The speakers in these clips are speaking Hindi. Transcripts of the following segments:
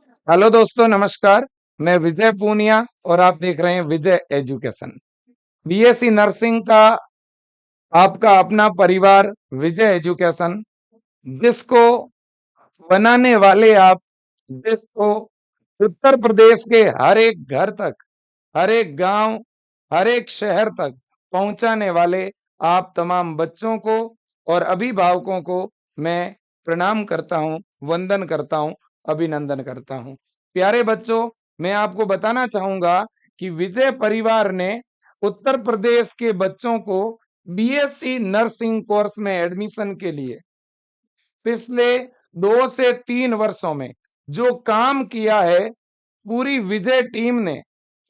हेलो दोस्तों, नमस्कार। मैं विजय पूनिया और आप देख रहे हैं विजय एजुकेशन। बीएससी नर्सिंग का आपका अपना परिवार विजय एजुकेशन, जिसको बनाने वाले आप, जिसको उत्तर प्रदेश के हर एक घर तक, हर एक गांव, हर एक शहर तक पहुंचाने वाले आप तमाम बच्चों को और अभिभावकों को मैं प्रणाम करता हूं, वंदन करता हूं, अभिनंदन करता हूं। प्यारे बच्चों, मैं आपको बताना चाहूंगा कि विजय परिवार ने उत्तर प्रदेश के बच्चों को बीएससी नर्सिंग कोर्स में एडमिशन के लिए पिछले 2 से 3 वर्षों में जो काम किया है, पूरी विजय टीम ने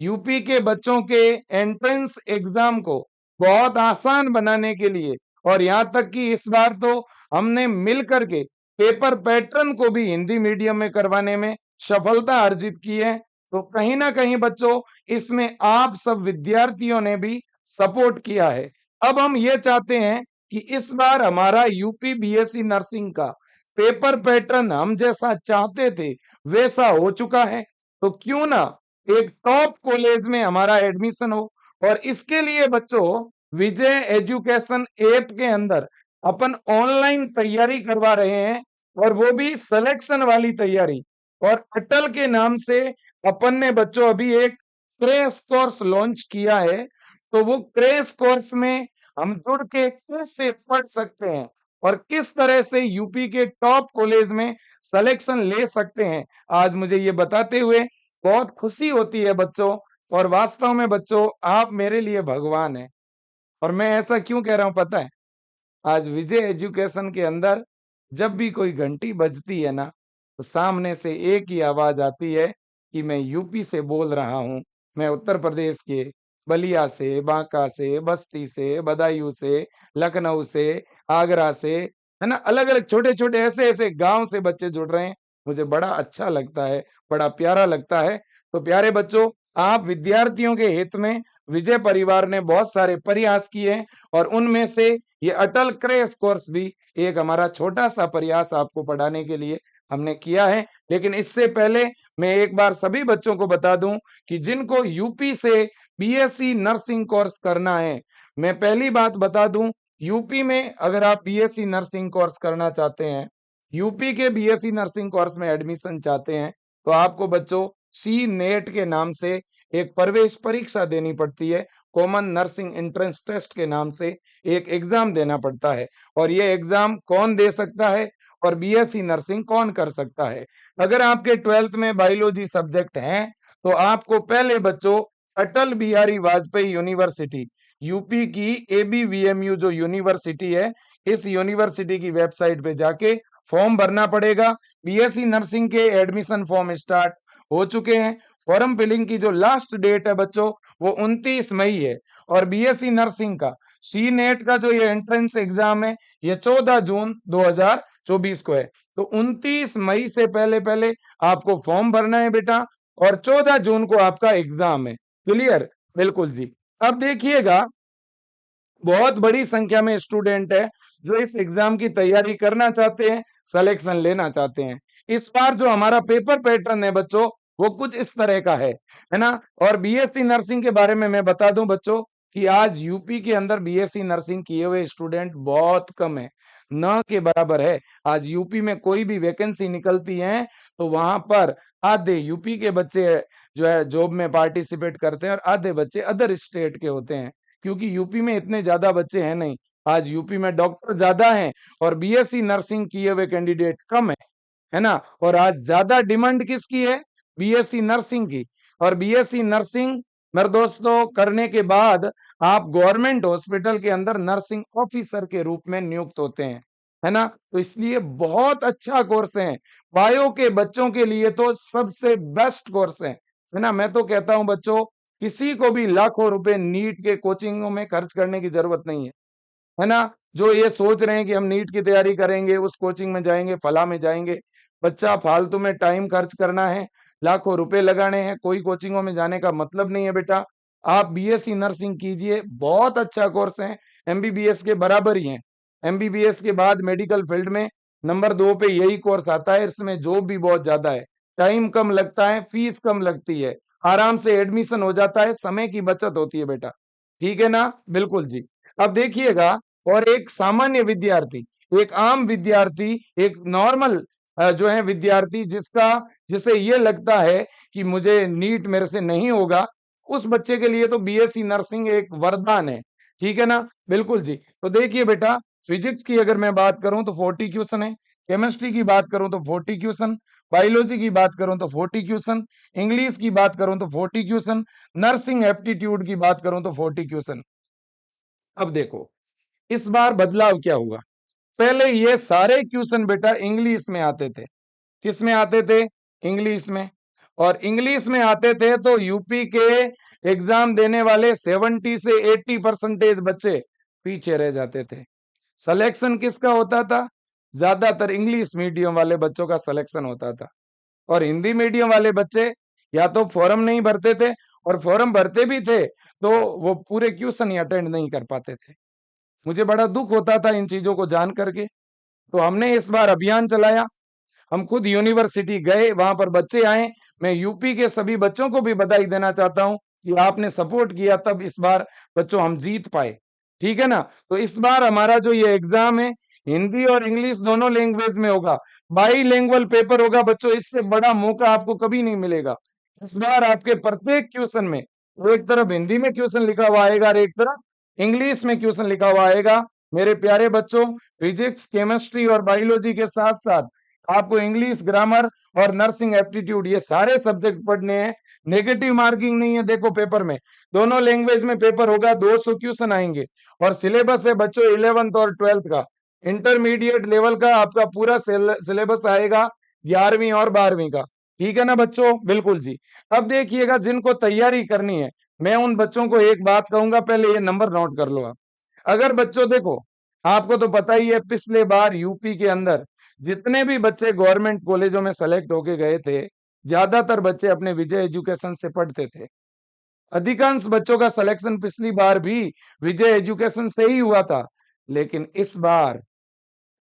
यूपी के बच्चों के एंट्रेंस एग्जाम को बहुत आसान बनाने के लिए, और यहाँ तक कि इस बार तो हमने मिल करके पेपर पैटर्न को भी हिंदी मीडियम में करवाने में सफलता अर्जित की है। तो कहीं ना कहीं बच्चों, इसमें आप सब विद्यार्थियों ने भी सपोर्ट किया है। अब हम ये चाहते हैं कि इस बार हमारा यूपी बीएससी नर्सिंग का पेपर पैटर्न हम जैसा चाहते थे वैसा हो चुका है। तो क्यों ना एक टॉप कॉलेज में हमारा एडमिशन हो। और इसके लिए बच्चों, विजय एजुकेशन ऐप के अंदर अपन ऑनलाइन तैयारी करवा रहे हैं, और वो भी सिलेक्शन वाली तैयारी। और अटल के नाम से अपन ने बच्चों अभी एक क्रैश कोर्स लॉन्च किया है। तो वो क्रैश कोर्स में हम जुड़ के कैसे पढ़ सकते हैं और किस तरह से यूपी के टॉप कॉलेज में सिलेक्शन ले सकते हैं, आज मुझे ये बताते हुए बहुत खुशी होती है बच्चों। और वास्तव में बच्चों, आप मेरे लिए भगवान हैं। और मैं ऐसा क्यों कह रहा हूं पता है? आज विजय एजुकेशन के अंदर जब भी कोई घंटी बजती है ना, तो सामने से एक ही आवाज आती है कि मैं यूपी से बोल रहा हूँ। मैं उत्तर प्रदेश के बलिया से, बांका से, बस्ती से, बदायूं से, लखनऊ से, आगरा से, है ना, अलग अलग छोटे छोटे ऐसे ऐसे गांव से बच्चे जुड़ रहे हैं। मुझे बड़ा अच्छा लगता है, बड़ा प्यारा लगता है। तो प्यारे बच्चों, आप विद्यार्थियों के हित में विजय परिवार ने बहुत सारे प्रयास किए हैं, और उनमें से ये अटल क्रैश कोर्स भी एक हमारा छोटा सा प्रयास आपको पढ़ाने के लिए हमने किया है। लेकिन इससे पहले मैं एक बार सभी बच्चों को बता दूं कि जिनको यूपी से बीएससी नर्सिंग कोर्स करना है, मैं पहली बात बता दूं, यूपी में अगर आप बीएससी नर्सिंग कोर्स करना चाहते हैं, यूपी के बीएससी नर्सिंग कोर्स में एडमिशन चाहते हैं, तो आपको बच्चों सी नेट के नाम से एक प्रवेश परीक्षा देनी पड़ती है। कॉमन नर्सिंग एंट्रेंस टेस्ट के नाम से एक एग्जाम देना पड़ता है। और ये एग्जाम कौन दे सकता है और बीएससी नर्सिंग कौन कर सकता है? अगर आपके 12th में बायोलॉजी सब्जेक्ट हैं, तो आपको पहले बच्चों अटल बिहारी वाजपेयी यूनिवर्सिटी, यूपी की एबीवीएमयू जो यूनिवर्सिटी है, इस यूनिवर्सिटी की वेबसाइट पे जाके फॉर्म भरना पड़ेगा। बीएससी नर्सिंग के एडमिशन फॉर्म स्टार्ट हो चुके हैं। फॉर्म फिलिंग की जो लास्ट डेट है बच्चों, वो 29 मई है। और बीएससी नर्सिंग का सी नेट का जो ये एंट्रेंस एग्जाम है, ये 14 जून 2024 को है। तो 29 मई से पहले पहले आपको फॉर्म भरना है बेटा, और 14 जून को आपका एग्जाम है। क्लियर? बिल्कुल जी। अब देखिएगा, बहुत बड़ी संख्या में स्टूडेंट है जो इस एग्जाम की तैयारी करना चाहते हैं, सिलेक्शन लेना चाहते हैं। इस बार जो हमारा पेपर पैटर्न है बच्चों, वो कुछ इस तरह का है ना। और बीएससी नर्सिंग के बारे में मैं बता दूं बच्चों कि आज यूपी के अंदर बीएससी नर्सिंग किए हुए स्टूडेंट बहुत कम है, न के बराबर है। आज यूपी में कोई भी वैकेंसी निकलती है, तो वहां पर आधे यूपी के बच्चे जो है जॉब में पार्टिसिपेट करते हैं, और आधे बच्चे अदर स्टेट के होते हैं, क्योंकि यूपी में इतने ज्यादा बच्चे हैं नहीं। आज यूपी में डॉक्टर ज्यादा हैं और बीएससी नर्सिंग किए हुए कैंडिडेट कम है ना। और आज ज्यादा डिमांड किसकी है? बीएससी नर्सिंग की। और बीएससी नर्सिंग मेरे दोस्तों करने के बाद आप गवर्नमेंट हॉस्पिटल के अंदर नर्सिंग ऑफिसर के रूप में नियुक्त होते हैं, है ना। तो इसलिए बहुत अच्छा कोर्स है। बायो के बच्चों के लिए तो सबसे बेस्ट कोर्स है ना। मैं तो कहता हूं बच्चों, किसी को भी लाखों रुपए नीट के कोचिंगों में खर्च करने की जरूरत नहीं है ना। जो ये सोच रहे हैं कि हम नीट की तैयारी करेंगे, उस कोचिंग में जाएंगे, फला में जाएंगे, बच्चा फालतू में टाइम खर्च करना है, लाखों रुपए लगाने हैं, कोई कोचिंगों में जाने का मतलब नहीं है बेटा। आप बीएससी नर्सिंग कीजिए, बहुत अच्छा कोर्स है, एमबीबीएस के बराबर ही है। एमबीबीएस के बाद मेडिकल फील्ड में नंबर 2 पे यही कोर्स आता है, इसमें जॉब भी बहुत ज्यादा है। टाइम कम लगता है, फीस कम लगती है, आराम से एडमिशन हो जाता है, समय की बचत होती है बेटा, ठीक है ना? बिल्कुल जी। अब देखिएगा, और एक सामान्य विद्यार्थी, एक आम विद्यार्थी, एक नॉर्मल जो है विद्यार्थी, जिसे ये लगता है कि मुझे नीट मेरे से नहीं होगा, उस बच्चे के लिए तो बीएससी नर्सिंग एक वरदान है, ठीक है ना? बिल्कुल जी। तो देखिए बेटा, फिजिक्स की अगर मैं बात करूं तो 40 क्वेश्चन है, केमिस्ट्री की बात करूं तो 40 क्वेश्चन, बायोलॉजी की बात करूं तो 40 क्वेश्चन, इंग्लिश की बात करूं तो 40 क्वेश्चन, नर्सिंग एप्टीट्यूड की बात करूं तो 40 क्वेश्चन। अब देखो, इस बार बदलाव क्या हुआ। पहले ये सारे क्वेश्चन बेटा इंग्लिश में आते थे। किस में आते थे? इंग्लिश में। और इंग्लिश में आते थे तो यूपी के एग्जाम देने वाले 70 से 80% बच्चे पीछे रह जाते थे। सिलेक्शन किसका होता था? ज्यादातर इंग्लिश मीडियम वाले बच्चों का सिलेक्शन होता था। और हिंदी मीडियम वाले बच्चे या तो फॉर्म नहीं भरते थे, और फॉर्म भरते भी थे तो वो पूरे क्वेश्चन ही अटेंड नहीं कर पाते थे। मुझे बड़ा दुख होता था इन चीजों को जान करके। तो हमने इस बार अभियान चलाया, हम खुद यूनिवर्सिटी गए, वहां पर बच्चे आए। मैं यूपी के सभी बच्चों को भी बधाई देना चाहता हूं कि आपने सपोर्ट किया, तब इस बार बच्चों हम जीत पाए, ठीक है ना? तो इस बार हमारा जो ये एग्जाम है, हिंदी और इंग्लिश दोनों लैंग्वेज में होगा, बाईलिंगुअल पेपर होगा बच्चों। इससे बड़ा मौका आपको कभी नहीं मिलेगा। इस बार आपके प्रत्येक क्वेश्चन में एक तरफ हिंदी में क्वेश्चन लिखा हुआ आएगा और एक तरफ इंग्लिश में क्वेश्चन लिखा हुआ आएगा। मेरे प्यारे बच्चों, फिजिक्स, केमिस्ट्री और बायोलॉजी के साथ साथ आपको इंग्लिश, ग्रामर और नर्सिंग एप्टीट्यूड, ये सारे सब्जेक्ट पढ़ने हैं। नेगेटिव मार्किंग नहीं है। देखो, पेपर में दोनों लैंग्वेज में पेपर होगा, 200 क्वेश्चन आएंगे। और सिलेबस है बच्चों 11th और 12th का, इंटरमीडिएट लेवल का आपका पूरा सिलेबस आएगा 11वीं और 12वीं का, ठीक है ना बच्चों? बिल्कुल जी। अब देखिएगा, जिनको तैयारी करनी है, मैं उन बच्चों को एक बात कहूंगा, पहले ये नंबर नोट कर लो आप। अगर बच्चों देखो, आपको तो पता ही है, पिछले बार यूपी के अंदर जितने भी बच्चे गवर्नमेंट कॉलेजों में सेलेक्ट होके गए थे, ज्यादातर बच्चे अपने विजय एजुकेशन से पढ़ते थे। अधिकांश बच्चों का सिलेक्शन पिछली बार भी विजय एजुकेशन से ही हुआ था। लेकिन इस बार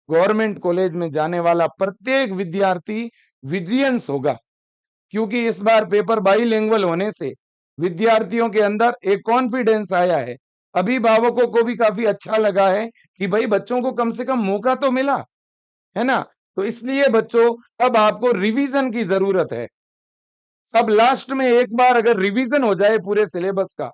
गवर्नमेंट कॉलेज में जाने वाला प्रत्येक विद्यार्थी विजियंस होगा, क्योंकि इस बार पेपर बाईलिंगुअल होने से विद्यार्थियों के अंदर एक कॉन्फिडेंस आया है। अभिभावकों को भी काफी अच्छा लगा है कि भाई बच्चों को कम से कम मौका तो मिला, है ना? तो इसलिए बच्चों, अब आपको रिवीजन की जरूरत है। अब लास्ट में एक बार अगर रिवीजन हो जाए पूरे सिलेबस का,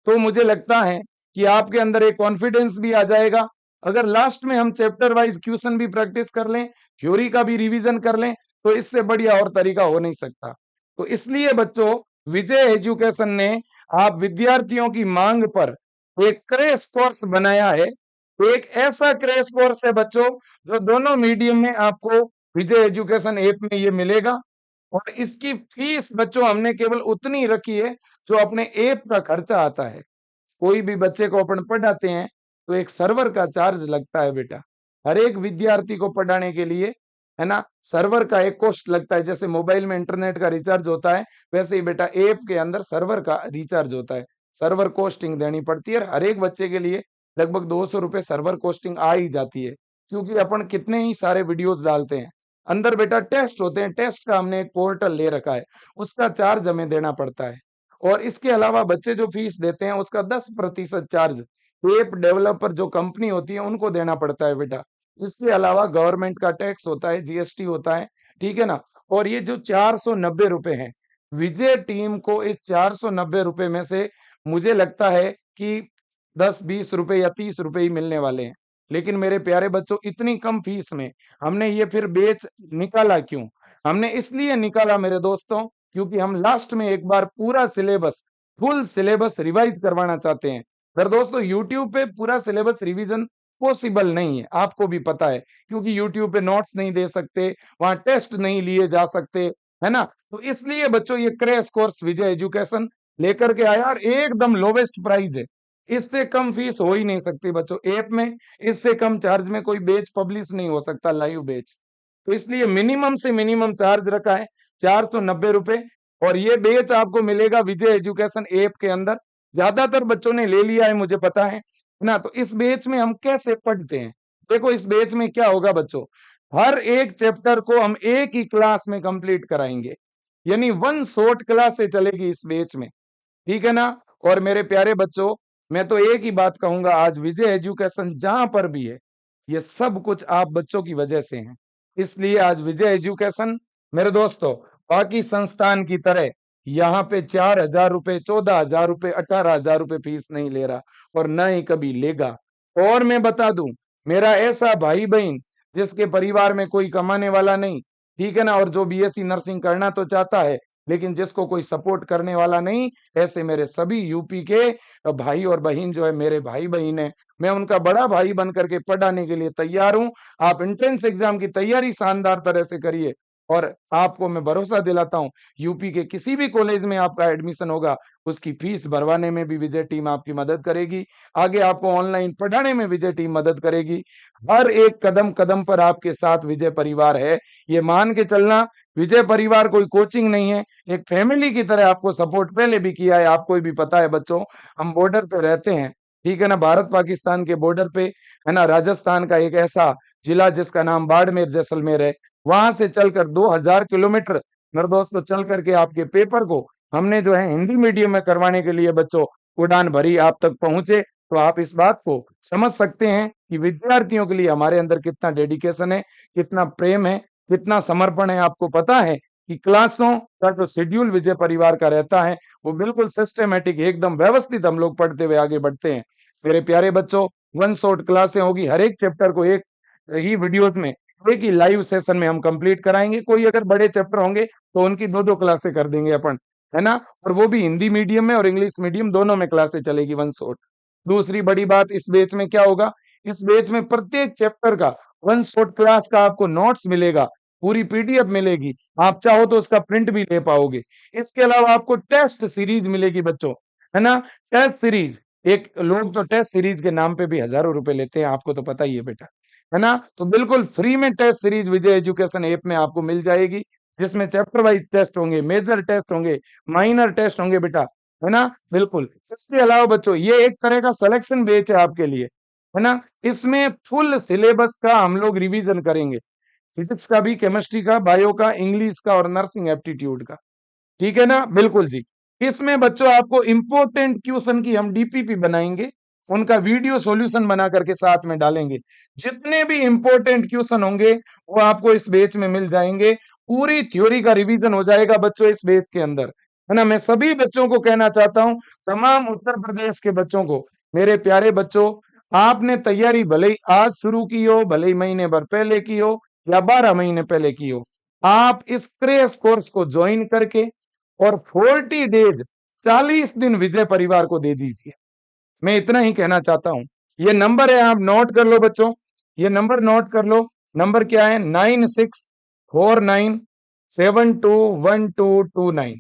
तो मुझे लगता है कि आपके अंदर एक कॉन्फिडेंस भी आ जाएगा। अगर लास्ट में हम चैप्टर वाइज क्वेश्चन भी प्रैक्टिस कर लें, थ्योरी का भी रिवीजन कर लें, तो इससे बढ़िया और तरीका हो नहीं सकता। तो इसलिए बच्चों, विजय एजुकेशन ने आप विद्यार्थियों की मांग पर एक क्रैश कोर्स बनाया है। एक ऐसा क्रैश कोर्स है बच्चों, जो दोनों मीडियम में आपको विजय एजुकेशन ऐप में ये मिलेगा। और इसकी फीस बच्चों हमने केवल उतनी रखी है जो अपने ऐप का खर्चा आता है। कोई भी बच्चे को अपन पढ़ाते हैं तो एक सर्वर का चार्ज लगता है बेटा। हर एक विद्यार्थी को पढ़ाने के लिए, है ना, सर्वर का एक कॉस्ट लगता है। जैसे मोबाइल में इंटरनेट का रिचार्ज होता है, वैसे ही बेटा ऐप के अंदर सर्वर का रिचार्ज होता है। सर्वर कॉस्टिंग देनी पड़ती है। हर एक बच्चे के लिए लगभग 200 रुपए सर्वर कॉस्टिंग आ ही जाती है, क्योंकि अपन कितने ही सारे वीडियोस डालते हैं। अंदर बेटा टेस्ट होते हैं, टेस्ट का हमने एक पोर्टल ले रखा है, उसका चार्ज हमें देना पड़ता है। और इसके अलावा बच्चे जो फीस देते हैं उसका 10% चार्ज ऐप डेवलपर जो कंपनी होती है उनको देना पड़ता है बेटा। इसके अलावा गवर्नमेंट का टैक्स होता है, जीएसटी होता है, ठीक है ना? और ये जो 490 रुपए हैं, विजय टीम को इस 490 रुपए में से मुझे लगता है कि 10-20 रुपए या 30 रुपए ही मिलने वाले हैं। लेकिन मेरे प्यारे बच्चों, इतनी कम फीस में हमने ये फिर बेच निकाला क्यों? हमने इसलिए निकाला मेरे दोस्तों, क्योंकि हम लास्ट में एक बार पूरा सिलेबस, फुल सिलेबस रिवाइज करवाना चाहते हैं। पर दोस्तों, यूट्यूब पे पूरा सिलेबस रिवीजन पॉसिबल नहीं है, आपको भी पता है, क्योंकि यूट्यूब पे नोट्स नहीं दे सकते, वहां टेस्ट नहीं लिए जा सकते, है ना? तो इसलिए बच्चों, ये क्रैश कोर्स विजय एजुकेशन लेकर के आया, और एकदम लोवेस्ट प्राइस है। इससे कम फीस हो ही नहीं सकती बच्चों ऐप में। इससे कम चार्ज में कोई बैच पब्लिश नहीं हो सकता, लाइव बैच। तो इसलिए मिनिमम से मिनिमम चार्ज रखा है 490 रुपए। और ये बैच आपको मिलेगा विजय एजुकेशन ऐप के अंदर। ज्यादातर बच्चों ने ले लिया है, मुझे पता है ना? तो इस बैच में हम कैसे पढ़ते हैं, देखो इस बैच में क्या होगा बच्चों। हर एक चैप्टर को हम एक ही क्लास में कंप्लीट कराएंगे, यानी वन शॉर्ट क्लास से चलेगी इस बैच में, ठीक है ना। और मेरे प्यारे बच्चों, मैं तो एक ही बात कहूंगा, आज विजय एजुकेशन जहां पर भी है, ये सब कुछ आप बच्चों की वजह से है। इसलिए आज विजय एजुकेशन, मेरे दोस्तों, बाकी संस्थान की तरह यहाँ पे 4,000 रुपए, 14,000 रुपए, 18,000 रुपए फीस नहीं ले रहा, और न ही कभी लेगा। और मैं बता दूं, मेरा ऐसा भाई बहन जिसके परिवार में कोई कमाने वाला नहीं, ठीक है ना, और जो बीएससी नर्सिंग करना तो चाहता है, लेकिन जिसको कोई सपोर्ट करने वाला नहीं, ऐसे मेरे सभी यूपी के भाई और बहन जो है, मेरे भाई बहन है, मैं उनका बड़ा भाई बन करके पढ़ाने के लिए तैयार हूं। आप एंट्रेंस एग्जाम की तैयारी शानदार तरह से करिए, और आपको मैं भरोसा दिलाता हूं, यूपी के किसी भी कॉलेज में आपका एडमिशन होगा, उसकी फीस भरवाने में भी विजय टीम आपकी मदद करेगी, आगे आपको ऑनलाइन पढ़ाने में विजय टीम मदद करेगी। हर एक कदम कदम पर आपके साथ विजय परिवार है, ये मान के चलना। विजय परिवार कोई कोचिंग नहीं है, एक फैमिली की तरह आपको सपोर्ट पहले भी किया है, आपको भी पता है बच्चों। हम बॉर्डर पे रहते हैं, ठीक है ना, भारत पाकिस्तान के बॉर्डर पे, है ना, राजस्थान का एक ऐसा जिला जिसका नाम बाड़मेर जैसलमेर है, वहां से चलकर 2,000 किलोमीटर मेरे दोस्तों चल करके आपके पेपर को हमने जो है हिंदी मीडियम में करवाने के लिए बच्चों उड़ान भरी, आप तक पहुंचे। तो आप इस बात को समझ सकते हैं कि विद्यार्थियों के लिए हमारे अंदर कितना डेडिकेशन है, कितना प्रेम है, कितना समर्पण है। आपको पता है कि क्लासों का जो शेड्यूल विजय परिवार का रहता है, वो बिल्कुल सिस्टमेटिक, एकदम व्यवस्थित हम लोग पढ़ते हुए आगे बढ़ते हैं। मेरे प्यारे बच्चों, वन शॉट क्लासें होगी, हर एक चैप्टर को एक ही वीडियोस में, एक ही लाइव सेशन में हम कंप्लीट कराएंगे। कोई अगर बड़े चैप्टर होंगे तो उनकी दो दो क्लासें कर देंगे अपन, है ना, और वो भी हिंदी मीडियम में और इंग्लिश मीडियम दोनों में क्लासें चलेगी वन शॉट। दूसरी बड़ी बात, इस बैच में क्या होगा, इस बैच में प्रत्येक चैप्टर का वन शॉट क्लास का आपको नोट्स मिलेगा, पूरी पीडीएफ मिलेगी, आप चाहो तो उसका प्रिंट भी ले पाओगे। इसके अलावा आपको टेस्ट सीरीज मिलेगी बच्चों, है ना, टेस्ट सीरीज। एक लोग तो टेस्ट सीरीज के नाम पे भी हजारों रुपए लेते हैं, आपको तो पता ही है बेटा, है ना। तो बिल्कुल फ्री में टेस्ट सीरीज विजय एजुकेशन ऐप में आपको मिल जाएगी, जिसमें चैप्टर वाइज टेस्ट होंगे, मेजर टेस्ट होंगे, माइनर टेस्ट होंगे बेटा, है ना, बिल्कुल। इसके अलावा बच्चों, ये एक तरह का सिलेक्शन बैच है आपके लिए, है ना। इसमें फुल सिलेबस का हम लोग रिवीजन करेंगे, फिजिक्स का भी, केमिस्ट्री का, बायो का, इंग्लिश का और नर्सिंग एप्टीट्यूड का, ठीक है ना, बिल्कुल जी। इसमें बच्चों आपको इंपॉर्टेंट क्वेश्चन की हम डीपीपी बनाएंगे, उनका वीडियो सॉल्यूशन बना करके साथ में डालेंगे। जितने भी इंपॉर्टेंट क्वेश्चन होंगे वो आपको इस बैच में मिल जाएंगे, पूरी थ्योरी का रिवीजन हो जाएगा बच्चों इस बैच के अंदर, है ना। मैं सभी बच्चों को कहना चाहता हूं, तमाम उत्तर प्रदेश के बच्चों को, मेरे प्यारे बच्चों, आपने तैयारी भले ही आज शुरू की हो, भले ही महीने भर पहले की हो या 12 महीने पहले की हो, आप इस क्रैश कोर्स को ज्वाइन करके और 40 डेज, 40 दिन विजय परिवार को दे दीजिए। मैं इतना ही कहना चाहता हूं। ये नंबर है, आप नोट कर लो बच्चों, ये नंबर नोट कर लो। नंबर क्या है? 9649721229,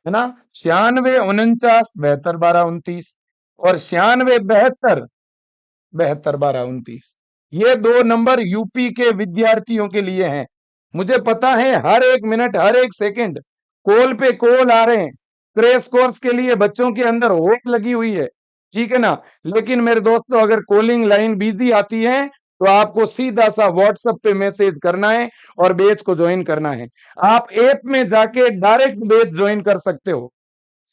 है ना, 9649721229 और 9672721229। ये दो नंबर यूपी के विद्यार्थियों के लिए हैं। मुझे पता है हर एक मिनट, हर एक सेकंड कॉल पे कॉल आ रहे हैं, क्रैश कोर्स के लिए बच्चों के अंदर होप लगी हुई है, ठीक है ना। लेकिन मेरे दोस्तों, अगर कॉलिंग लाइन बिजी आती है तो आपको सीधा सा व्हाट्सएप पे मैसेज करना है और बैच को ज्वाइन करना है। आप ऐप में जाके डायरेक्ट बैच ज्वाइन कर सकते हो,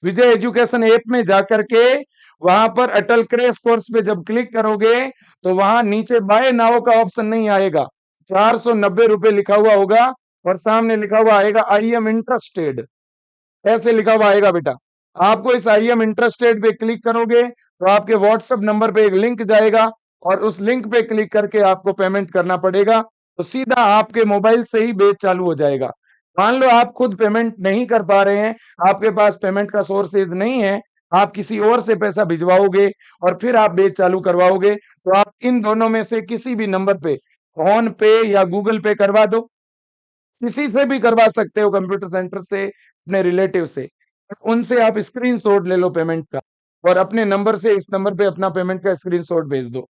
विजय एजुकेशन ऐप में जाकर के, वहां पर अटल क्रैश कोर्स पे जब क्लिक करोगे तो वहां नीचे बाय नाउ का ऑप्शन नहीं आएगा, 490 रुपए लिखा हुआ होगा और सामने लिखा हुआ आएगा आई एम इंटरेस्टेड, ऐसे लिखा हुआ आएगा बेटा। आपको इस आई एम इंटरेस्टेड पे क्लिक करोगे तो आपके व्हाट्सएप नंबर पे एक लिंक जाएगा और उस लिंक पे क्लिक करके आपको पेमेंट करना पड़ेगा, तो सीधा आपके मोबाइल से ही बैच चालू हो जाएगा। मान लो आप खुद पेमेंट नहीं कर पा रहे हैं, आपके पास पेमेंट का सोर्सेज नहीं है, आप किसी और से पैसा भिजवाओगे और फिर आप बैच चालू करवाओगे, तो आप इन दोनों में से किसी भी नंबर पे, फोन पे या गूगल पे करवा दो, किसी से भी करवा सकते हो, कंप्यूटर सेंटर से, अपने रिलेटिव से, उनसे आप स्क्रीनशॉट ले लो पेमेंट का और अपने नंबर से इस नंबर पे अपना पेमेंट का स्क्रीनशॉट भेज दो,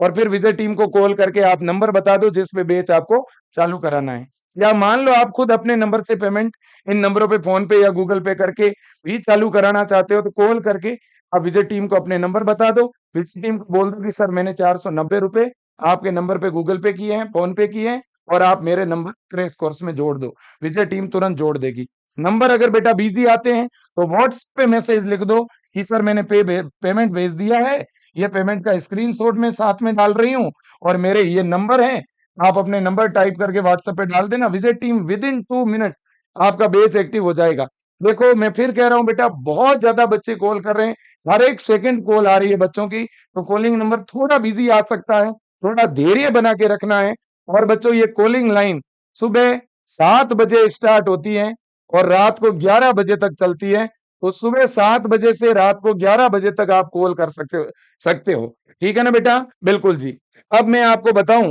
और फिर विजय टीम को कॉल करके आप नंबर बता दो जिस पे बैच आपको चालू कराना है। या मान लो आप खुद अपने नंबर से पेमेंट इन नंबरों पे, फोन पे या गूगल पे करके भी चालू कराना चाहते हो, तो कॉल करके आप विजय टीम को अपने नंबर बता दो, विजय टीम को बोल दो कि सर मैंने 490 रुपए आपके नंबर पे गूगल पे किए हैं, फोन पे किए हैं, और आप मेरे नंबर क्रैश कोर्स में जोड़ दो, विजय टीम तुरंत जोड़ देगी। नंबर अगर बेटा बिजी आते हैं तो व्हाट्सएप पे मैसेज लिख दो कि सर मैंने पेमेंट भेज दिया है, ये पेमेंट का स्क्रीनशॉट मैं साथ में डाल रही हूँ और मेरे ये नंबर है, आप अपने नंबर टाइप करके व्हाट्सएप पे डाल देना। विजय टीम विद इन 2 मिनट्स आपका बैच एक्टिव हो जाएगा। देखो मैं फिर कह रहा हूँ बेटा, बहुत ज्यादा बच्चे कॉल कर रहे हैं, हर एक सेकंड कॉल आ रही है बच्चों की, तो कॉलिंग नंबर थोड़ा बिजी आ सकता है, थोड़ा धैर्य बना के रखना है। और बच्चों ये कॉलिंग लाइन सुबह 7 बजे स्टार्ट होती है और रात को 11 बजे तक चलती है, तो सुबह 7 बजे से रात को 11 बजे तक आप कॉल कर सकते हो। ठीक है ना बेटा? बिल्कुल जी। अब मैं आपको बताऊं,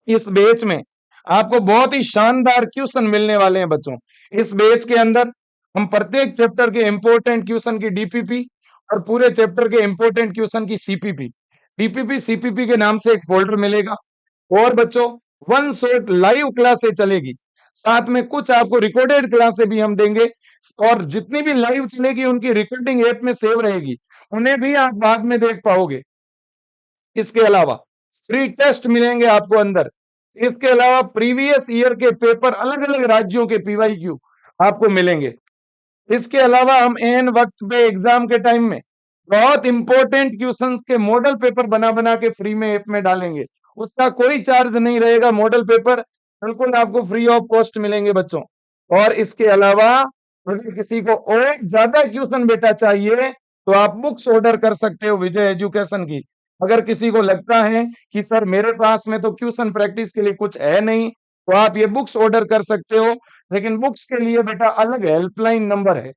इस बैच में आपको बहुत ही शानदार क्वेश्चन मिलने वाले हैं बच्चों। इस बैच के अंदर हम प्रत्येक चैप्टर के इंपॉर्टेंट क्वेश्चन की डीपीपी और पूरे चैप्टर के इंपॉर्टेंट क्वेश्चन की सीपीपी, डीपीपी सीपीपी के नाम से एक फोल्डर मिलेगा। और बच्चों वन शॉट लाइव क्लासे चलेगी, साथ में कुछ आपको रिकॉर्डेड क्लासे भी हम देंगे, और जितनी भी लाइव चलेगी उनकी रिकॉर्डिंग ऐप में सेव रहेगी, उन्हें भी आप बाद में देख पाओगे। इसके अलावा फ्री टेस्ट मिलेंगे आपको अंदर। इसके अलावा प्रीवियस ईयर के पेपर, अलग अलग राज्यों के पीवाईक्यू आपको मिलेंगे। इसके अलावा हम एन वक्त पे एग्जाम के टाइम में बहुत इंपॉर्टेंट क्वेश्चंस के मॉडल पेपर बना बना के फ्री में ऐप में डालेंगे, उसका कोई चार्ज नहीं रहेगा, मॉडल पेपर बिल्कुल आपको फ्री ऑफ कॉस्ट मिलेंगे बच्चों। और इसके अलावा अगर किसी को और ज्यादा क्वेश्चन बेटा चाहिए तो आप बुक्स ऑर्डर कर सकते हो विजय एजुकेशन की। अगर किसी को लगता है कि सर मेरे पास में तो क्वेश्चन प्रैक्टिस के लिए कुछ है नहीं, तो आप ये बुक्स ऑर्डर कर सकते हो, लेकिन बुक्स के लिए बेटा अलग हेल्पलाइन नंबर है,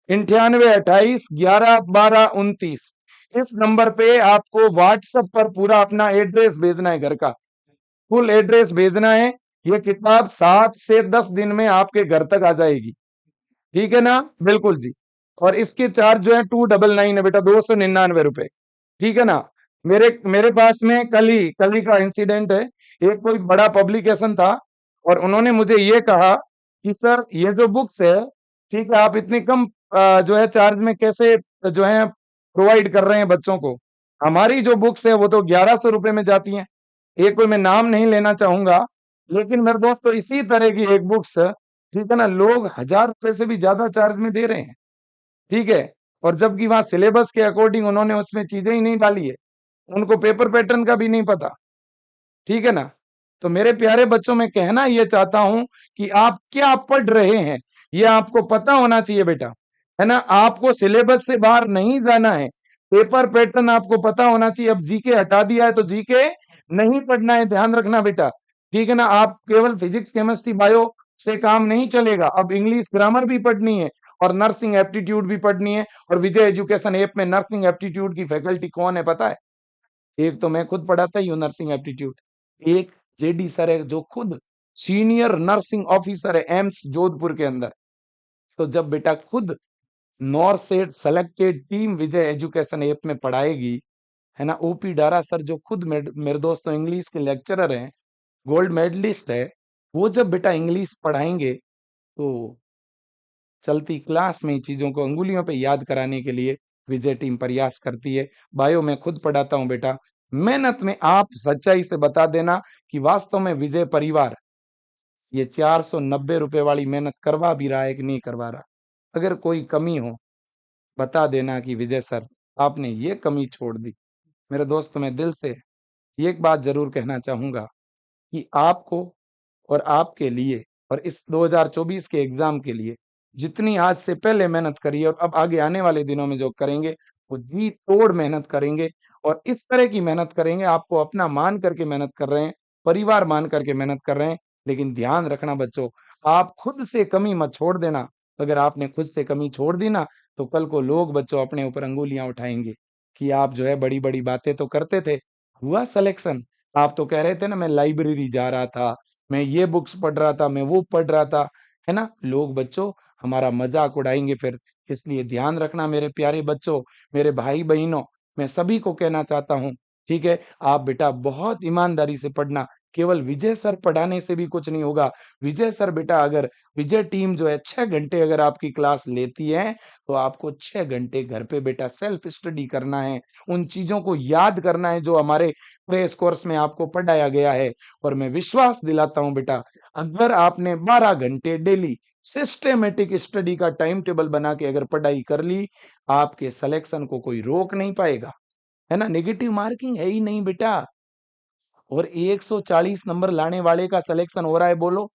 9828111229। इस नंबर पे आपको व्हाट्सएप पर पूरा अपना एड्रेस भेजना है, घर का फुल एड्रेस भेजना है। ये किताब 7 से 10 दिन में आपके घर तक आ जाएगी। ठीक है ना? बिल्कुल जी। और इसके चार्ज जो है 299 है बेटा, 299 रुपए। ठीक है ना? मेरे मेरे पास में कल ही का इंसिडेंट है। एक कोई बड़ा पब्लिकेशन था और उन्होंने मुझे ये कहा कि सर ये जो बुक्स है, ठीक है, आप इतनी कम जो है चार्ज में कैसे जो है प्रोवाइड कर रहे हैं बच्चों को। हमारी जो बुक्स है वो तो 1100 रुपए में जाती हैं। एक कोई मैं नाम नहीं लेना चाहूंगा, लेकिन मेरे दोस्तों इसी तरह की एक बुक्स, ठीक है ना, लोग 1000 रुपए से भी ज्यादा चार्ज में दे रहे हैं। ठीक है? और जबकि वहां सिलेबस के अकॉर्डिंग उन्होंने उसमें चीजें ही नहीं डाली है, उनको पेपर पैटर्न का भी नहीं पता। ठीक है ना? तो मेरे प्यारे बच्चों, मैं कहना ये चाहता हूं कि आप क्या पढ़ रहे हैं ये आपको पता होना चाहिए बेटा, है ना? आपको सिलेबस से बाहर नहीं जाना है, पेपर पैटर्न आपको पता होना चाहिए। अब जीके हटा दिया है तो जीके नहीं पढ़ना है, ध्यान रखना बेटा। ठीक है ना? आप केवल फिजिक्स केमिस्ट्री बायो से काम नहीं चलेगा, अब इंग्लिश ग्रामर भी पढ़नी है और नर्सिंग एप्टीट्यूड भी पढ़नी है। और विजय एजुकेशन ऐप में नर्सिंग एप्टीट्यूड की फैकल्टी कौन है पता है? एक तो मैं खुद पढ़ाता ही हूँ नर्सिंग एप्टीट्यूड, एक जेडी सर है जो खुद सीनियर नर्सिंग ऑफिसर है एम्स जोधपुर के अंदर। तो जब बेटा खुद नॉर्थ सेट सेलेक्टेड टीम विजय एजुकेशन ऐप में पढ़ाएगी, है ना, ओपी डारा सर जो खुद मेरे दोस्तों इंग्लिश के लेक्चरर हैं, गोल्ड मेडलिस्ट है, वो जब बेटा इंग्लिश पढ़ाएंगे तो चलती क्लास में ही चीजों को अंगुलियों पे याद कराने के लिए विजय टीम प्रयास करती है। बायो मैं खुद पढ़ाता हूं बेटा। मेहनत में आप सच्चाई से बता देना कि वास्तव में विजय परिवार ये 490 रुपए वाली मेहनत करवा भी रहा है कि नहीं करवा रहा। अगर कोई कमी हो बता देना कि विजय सर आपने ये कमी छोड़ दी। मेरे दोस्त, मैं दिल से एक बात जरूर कहना चाहूंगा कि आपको और आपके लिए और इस 2024 के एग्जाम के लिए जितनी आज से पहले मेहनत करी है और अब आगे आने वाले दिनों में जो करेंगे वो जी तोड़ मेहनत करेंगे। और इस तरह की मेहनत करेंगे, आपको अपना मान करके मेहनत कर रहे हैं, परिवार मान करके मेहनत कर रहे हैं। लेकिन ध्यान रखना बच्चों, आप खुद से कमी मत छोड़ देना। अगर आपने खुद से कमी छोड़ दी ना तो कल को लोग बच्चों अपने ऊपर अंगुलियां उठाएंगे कि आप जो है बड़ी बड़ी बातें तो करते थे, हुआ सिलेक्शन, आप तो कह रहे थे ना मैं लाइब्रेरी जा रहा था, मैं ये बुक्स पढ़ रहा था, मैं वो पढ़ रहा था, है ना? लोग बच्चों हमारा मजाक उड़ाएंगे फिर। इसलिए ध्यान रखना मेरे प्यारे बच्चों, मेरे भाई बहनों, मैं सभी को कहना चाहता हूँ, ठीक है, आप बेटा बहुत ईमानदारी से पढ़ना। केवल विजय सर पढ़ाने से भी कुछ नहीं होगा। विजय सर बेटा, अगर विजय टीम जो है 6 घंटे अगर आपकी क्लास लेती है तो आपको 6 घंटे घर पे बेटा सेल्फ स्टडी करना है, उन चीजों को याद करना है जो हमारे पूरे इस कोर्स में आपको पढ़ाया गया है। और मैं विश्वास दिलाता हूं बेटा, अगर आपने 12 घंटे डेली सिस्टेमेटिक स्टडी का टाइम टेबल बना के अगर पढ़ाई कर ली, आपके सिलेक्शन को कोई रोक नहीं पाएगा, है ना। नेगेटिव मार्किंग है ही नहीं बेटा। और 140 नंबर लाने वाले का सिलेक्शन हो रहा है, बोलो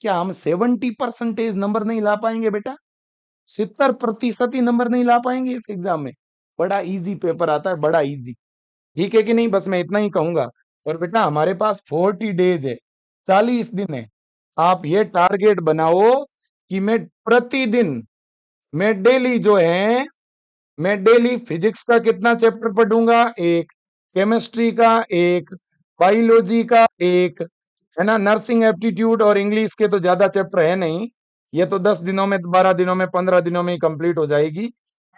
क्या हम 70% नंबर नहीं ला पाएंगे बेटा? 70% ही नंबर नहीं ला पाएंगे इस एग्जाम में? बड़ा इजी पेपर आता है, बड़ा इजी। ठीक है कि नहीं? बस मैं इतना ही कहूंगा। और बेटा हमारे पास 40 डेज है, 40 दिन है। आप ये टारगेट बनाओ कि मैं डेली जो है, मैं डेली फिजिक्स का कितना चैप्टर पढ़ूंगा, एक, केमिस्ट्री का एक, बायोलॉजी का एक, है ना। नर्सिंग एप्टीट्यूड और इंग्लिश के तो ज्यादा चैप्टर है नहीं, ये तो 10 दिनों में, 12 दिनों में, 15 दिनों में ही कंप्लीट हो जाएगी।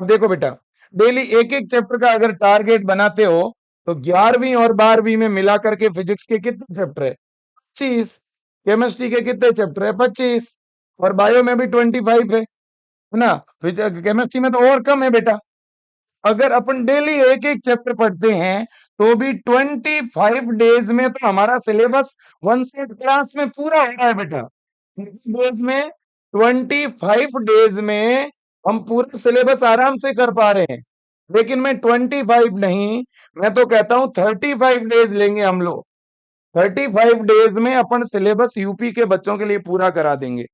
अब देखो बेटा, डेली एक एक चैप्टर का अगर टारगेट बनाते हो, तो 11वीं और 12वीं में मिला करके फिजिक्स के कितने चैप्टर है? 25। केमिस्ट्री के कितने चैप्टर है? 25। और बायो में भी 25 है ना। केमिस्ट्री में तो और कम है बेटा। अगर अपन डेली एक एक चैप्टर पढ़ते हैं, तो भी 25 डेज में तो हमारा सिलेबस वन सेट क्लास में पूरा हो रहा है बेटा। 25 डेज में, 25 डेज में हम पूरा सिलेबस आराम से कर पा रहे हैं। लेकिन मैं 25 नहीं, मैं तो कहता हूं 35 डेज लेंगे हम लोग। 35 डेज में अपन सिलेबस यूपी के बच्चों के लिए पूरा करा देंगे।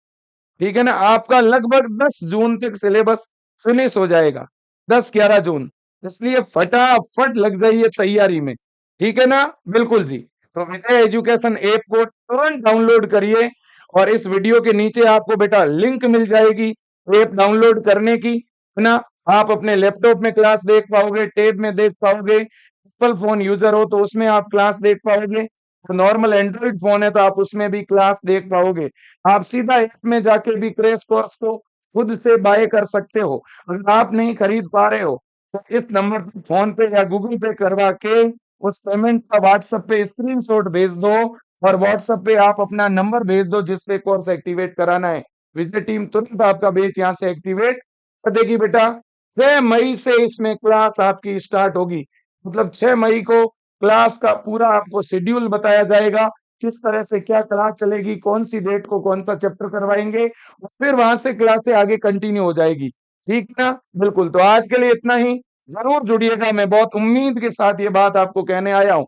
ठीक है ना। आपका लगभग 10 जून तक सिलेबस फिनिश हो जाएगा, 10-11 जून। इसलिए फटाफट लग जाइए तैयारी में। ठीक है ना। बिल्कुल जी। तो विजय एजुकेशन ऐप को तुरंत डाउनलोड करिए, और इस वीडियो के नीचे आपको बेटा लिंक मिल जाएगी ऐप डाउनलोड करने की, है ना। आप अपने लैपटॉप में क्लास देख पाओगे, टैब में देख पाओगे, एप्पल फोन यूजर हो तो उसमें आप क्लास देख पाओगे, नॉर्मल एंड्रॉइड फोन है तो आप उसमें भी क्लास देख पाओगे। आप सीधा ऐप में जाके भी क्रैश कोर्स को खुद से बाय कर सकते हो। अगर आप नहीं खरीद पा रहे हो, तो इस नंबर पर फोन पे या गूगल पे करवा के उस पेमेंट का व्हाट्सएप पे स्क्रीनशॉट भेज दो, और व्हाट्सएप पे आप अपना नंबर भेज दो जिससे कोर्स एक्टिवेट कराना है। विजय टीम तुरंत आपका बैच यहाँ से एक्टिवेट कर देगी बेटा। 6 मई से इसमें क्लास आपकी स्टार्ट होगी। मतलब 6 मई को क्लास का पूरा आपको शेड्यूल बताया जाएगा, किस तरह से क्या क्लास चलेगी, कौन सी डेट को कौन सा चैप्टर करवाएंगे, और फिर वहां से क्लासें आगे कंटिन्यू हो जाएगी। ठीक ना। बिल्कुल। तो आज के लिए इतना ही। जरूर जुड़िएगा, मैं बहुत उम्मीद के साथ ये बात आपको कहने आया हूँ।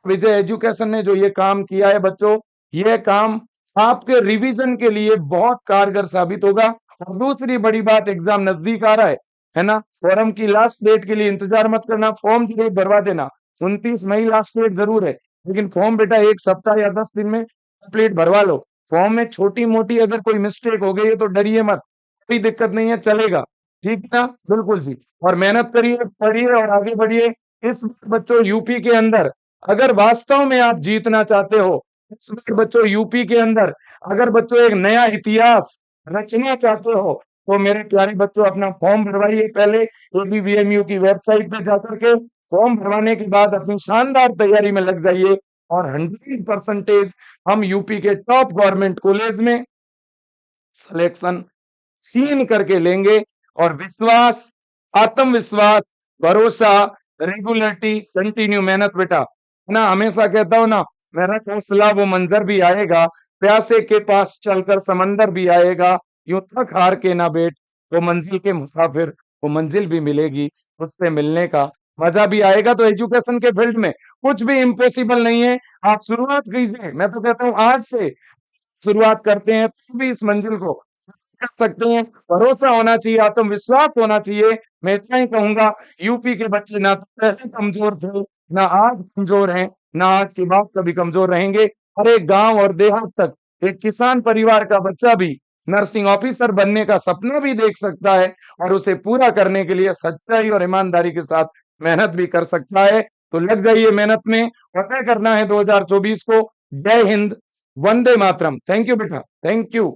विजय एजुकेशन ने जो ये काम किया है बच्चों, ये काम आपके रिवीजन के लिए बहुत कारगर साबित होगा। और दूसरी बड़ी बात, एग्जाम नजदीक आ रहा है ना। फॉर्म की लास्ट डेट के लिए इंतजार मत करना, फॉर्म जरूर भरवा देना। 29 मई लास्ट डेट जरूर है, लेकिन फॉर्म बेटा 1 सप्ताह या 10 दिन में कंप्लीट भरवा लो। फॉर्म में छोटी मोटी अगर कोई मिस्टेक हो गई है तो डरिए मत, कोई दिक्कत नहीं है, चलेगा। ठीक है ना। बिल्कुल जी। और मेहनत करिए, पढ़िए और आगे बढ़िए। इस बच्चों यूपी के अंदर, अगर वास्तव में आप जीतना चाहते हो, इस बार बच्चों यूपी के अंदर अगर बच्चों एक नया इतिहास रचना चाहते हो, तो मेरे प्यारे बच्चों अपना फॉर्म भरवाइए पहले एबीवीएमयू की वेबसाइट पे जाकर के। फॉर्म भरवाने के बाद अपनी शानदार तैयारी में लग जाइए, और 100% हम यूपी के टॉप गवर्नमेंट कॉलेज में सिलेक्शन सील करके लेंगे। और विश्वास, आत्मविश्वास, भरोसा, रेगुलरिटी, कंटिन्यू मेहनत बेटा, है ना। हमेशा कहता हूं ना, मेरा हौसला वो मंजर भी आएगा, प्यासे के पास चलकर समंदर भी आएगा, यूं थक हार के ना बैठ, वो मंजिल के मुसाफिर, वो मंजिल भी मिलेगी, उससे मिलने का मजा भी आएगा। तो एजुकेशन के फील्ड में कुछ भी इम्पॉसिबल नहीं है। आप शुरुआत कीजिए, मैं तो कहता हूँ आज से शुरुआत करते हैं तो भी इस मंजिल को कर सकते हैं। भरोसा होना चाहिए, आत्मविश्वास होना चाहिए। मैं इतना ही कहूंगा, यूपी के बच्चे ना तो पहले कमजोर थे, ना आज कमजोर हैं, ना आज के बाद कभी कमजोर रहेंगे। हर एक गांव और देहात तक एक किसान परिवार का बच्चा भी नर्सिंग ऑफिसर बनने का सपना भी देख सकता है, और उसे पूरा करने के लिए सच्चाई और ईमानदारी के साथ मेहनत भी कर सकता है। तो लग जाइए मेहनत में, पता करना है 2024 को। जय हिंद, वंदे मातरम। थैंक यू बेटा, थैंक यू।